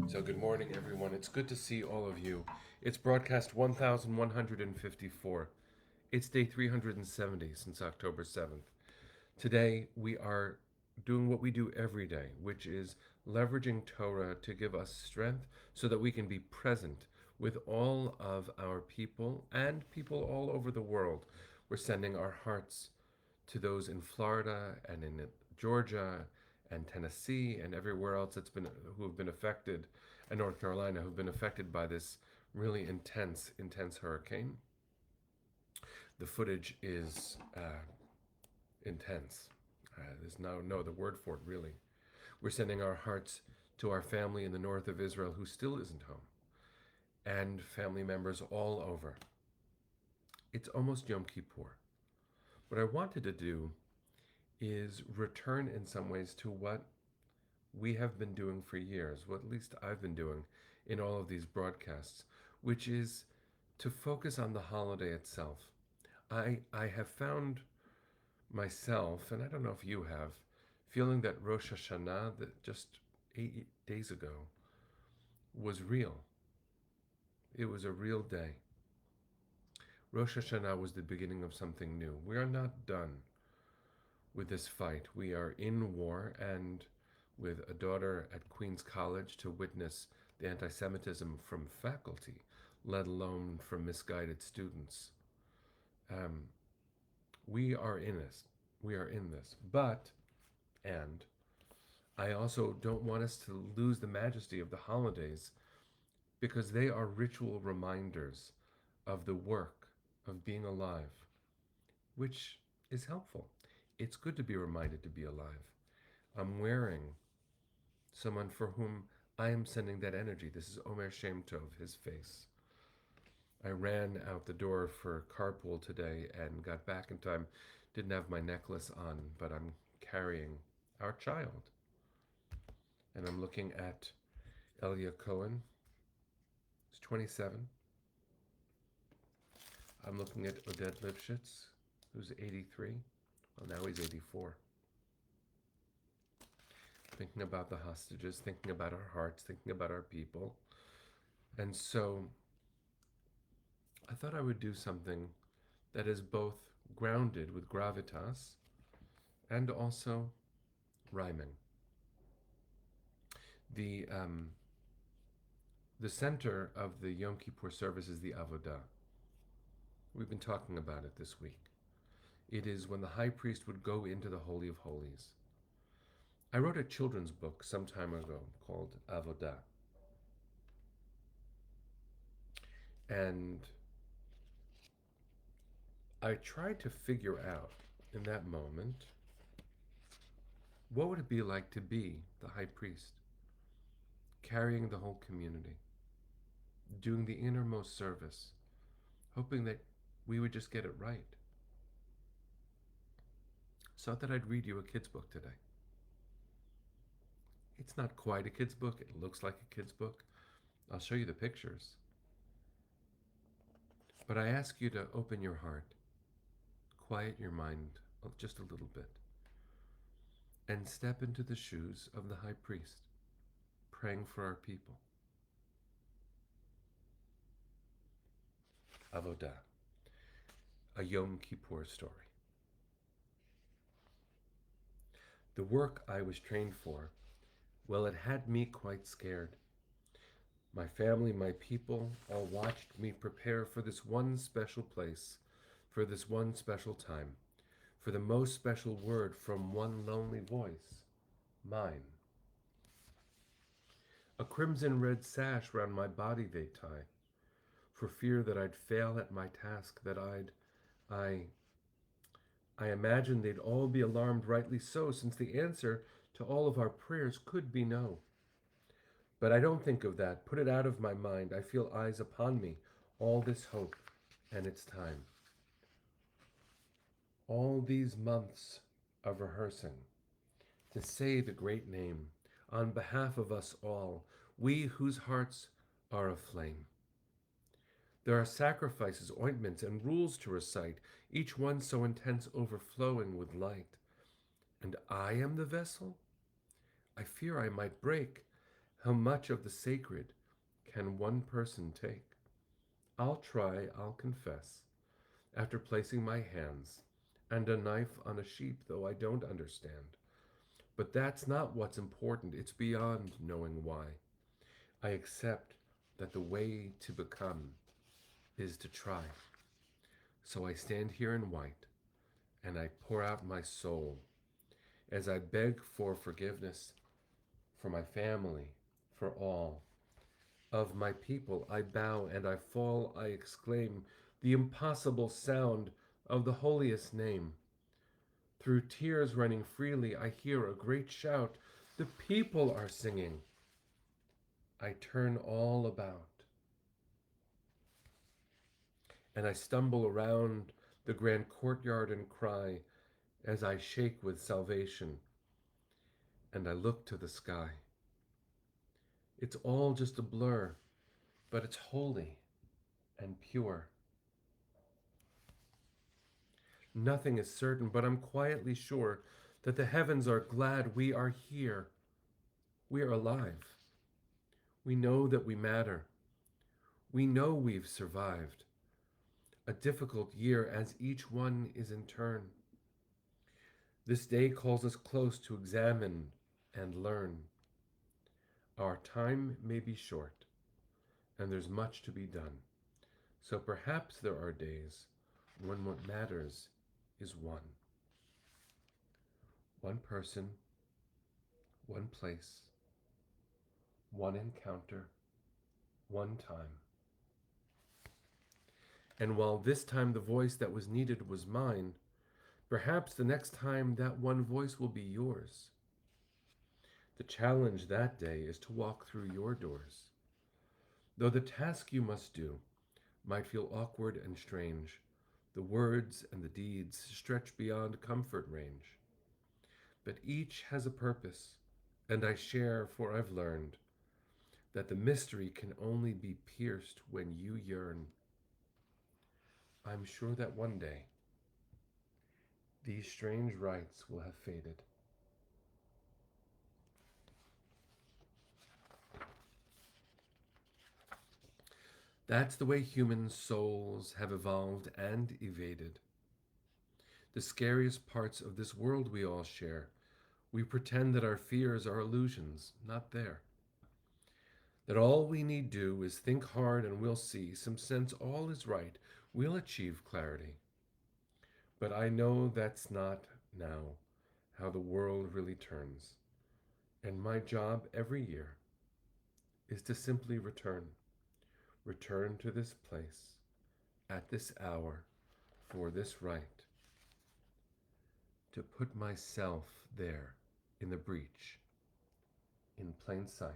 So, good morning, everyone. It's good to see all of you. It's broadcast 1154. It's day 370 since October 7th. Today, we are doing what we do every day, which is leveraging Torah to give us strength so that we can be present with all of our people and people all over the world. We're sending our hearts to those in Florida and in Georgia and Tennessee and everywhere else who have been affected, and North Carolina who've been affected by this really intense hurricane. The footage is intense. There's no other word for it, really. We're sending our hearts to our family in the north of Israel who still isn't home, and family members all over. It's almost Yom Kippur. What I wanted to do is return in some ways to what we have been doing for years, what at least I've been doing in all of these broadcasts, which is to focus on the holiday itself. I have found myself, and I don't know if you have, feeling that Rosh Hashanah, that just 8 days ago, was real. It was a real day. Rosh Hashanah was the beginning of something new. We are not done with this fight. We are in war, and with a daughter at Queen's College to witness the anti Semitism from faculty, let alone from misguided students. Um, we are in this. We are in this. And I also don't want us to lose the majesty of the holidays because they are ritual reminders of the work of being alive, which is helpful. It's good to be reminded to be alive. I'm wearing someone for whom I am sending that energy. This is Omer Shem Tov, his face. I ran out the door for carpool today and got back in time. Didn't have my necklace on, but I'm carrying our child. And I'm looking at Elia Cohen, who's 27. I'm looking at Oded Lipschitz, who's 83. Well, now he's 84. Thinking about the hostages, thinking about our hearts, thinking about our people. And so I thought I would do something that is both grounded with gravitas and also rhyming. The center of the Yom Kippur service is the Avodah. We've been talking about it this week. It is when the high priest would go into the Holy of Holies. I wrote a children's book some time ago called Avodah. And I tried to figure out in that moment what would it be like to be the high priest, carrying the whole community, doing the innermost service, hoping that we would just get it right. So I thought I'd read you a kid's book today. It's not quite a kid's book. It looks like a kid's book. I'll show you the pictures. But I ask you to open your heart, quiet your mind just a little bit, and step into the shoes of the high priest, praying for our people. Avodah, a Yom Kippur story. The work I was trained for, well, it had me quite scared. My family, my people, all watched me prepare for this one special place, for this one special time, for the most special word from one lonely voice, mine. A crimson red sash round my body they tie, for fear that I'd fail at my task, that I imagined they'd all be alarmed, rightly so, since the answer to all of our prayers could be no. But I don't think of that. Put it out of my mind. I feel eyes upon me, all this hope, and its time. All these months of rehearsing to say the great name on behalf of us all, we whose hearts are aflame. There are sacrifices, ointments, and rules to recite, each one so intense, overflowing with light. And I am the vessel? I fear I might break. How much of the sacred can one person take? I'll try, I'll confess, after placing my hands and a knife on a sheep, though I don't understand. But that's not what's important. It's beyond knowing why. I accept that the way to become is to try. So I stand here in white and I pour out my soul as I beg for forgiveness for my family, for all. Of my people I bow and I fall, I exclaim the impossible sound of the holiest name. Through tears running freely, I hear a great shout. The people are singing. I turn all about and I stumble around the grand courtyard and cry as I shake with salvation and I look to the sky. It's all just a blur, but it's holy and pure. Nothing is certain, but I'm quietly sure that the heavens are glad we are here. We are alive. We know that we matter. We know we've survived a difficult year as each one is in turn. This day calls us close to examine and learn. Our time may be short, and there's much to be done. So perhaps there are days when what matters is one. One person, one place, one encounter, one time. And while this time the voice that was needed was mine, perhaps the next time that one voice will be yours. The challenge that day is to walk through your doors. Though the task you must do might feel awkward and strange, the words and the deeds stretch beyond comfort range. But each has a purpose, and I share, for I've learned that the mystery can only be pierced when you yearn. I'm sure that one day these strange rites will have faded. That's the way human souls have evolved and evaded. The scariest parts of this world we all share. We pretend that our fears are illusions, not there. That all we need do is think hard and we'll see some sense all is right. We'll achieve clarity. But I know that's not now how the world really turns. And my job every year is to simply return to this place, at this hour, for this rite, to put myself there in the breach, in plain sight.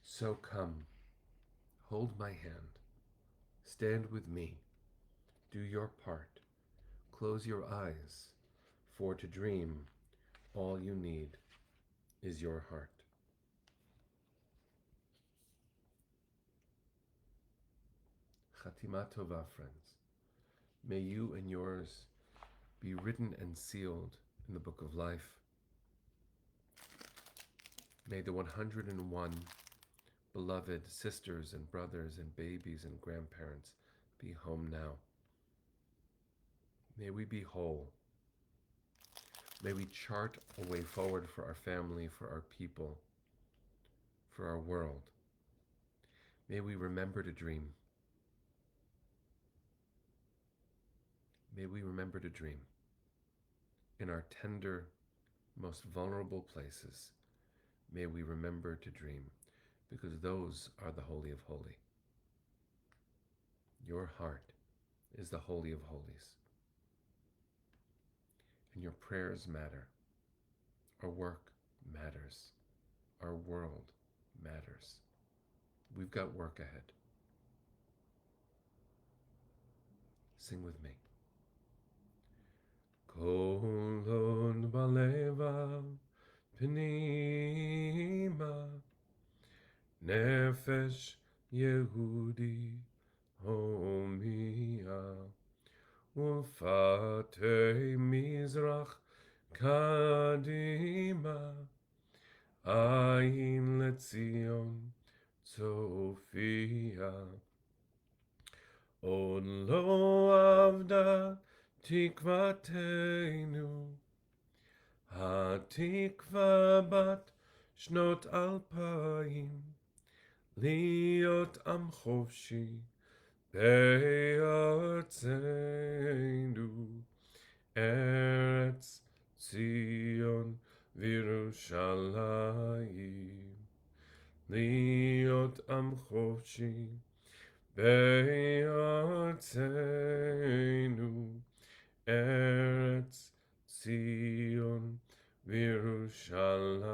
So come, hold my hand, stand with me, do your part, close your eyes, for to dream, all you need is your heart. Chatima Tova, friends. May you and yours be written and sealed in the book of life. May the 101 beloved sisters and brothers and babies and grandparents be home now. May we be whole. May we chart a way forward for our family, for our people, for our world. May we remember to dream. May we remember to dream. In our tender, most vulnerable places, may we remember to dream, because those are the Holy of Holies. Your heart is the Holy of Holies. And your prayers matter. Our work matters. Our world matters. We've got work ahead. Sing with me. Kolon baleva pnima nefesh Yehudi homia ulfate mizrach קדימה, עין לציון צופיה. עוד לא אבדה תקוותנו, התקווה בת שנות 2000, להיות עם חופשי בארצנו, ארץ ציון וירושלים. להיות עם חופשי בארצנו, ארץ ציון וירושלים.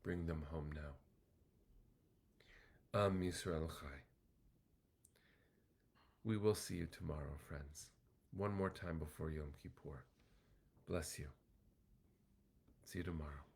Bring them home now. Am Yisrael Chai. We will see you tomorrow, friends. One more time before Yom Kippur. Bless you. See you tomorrow.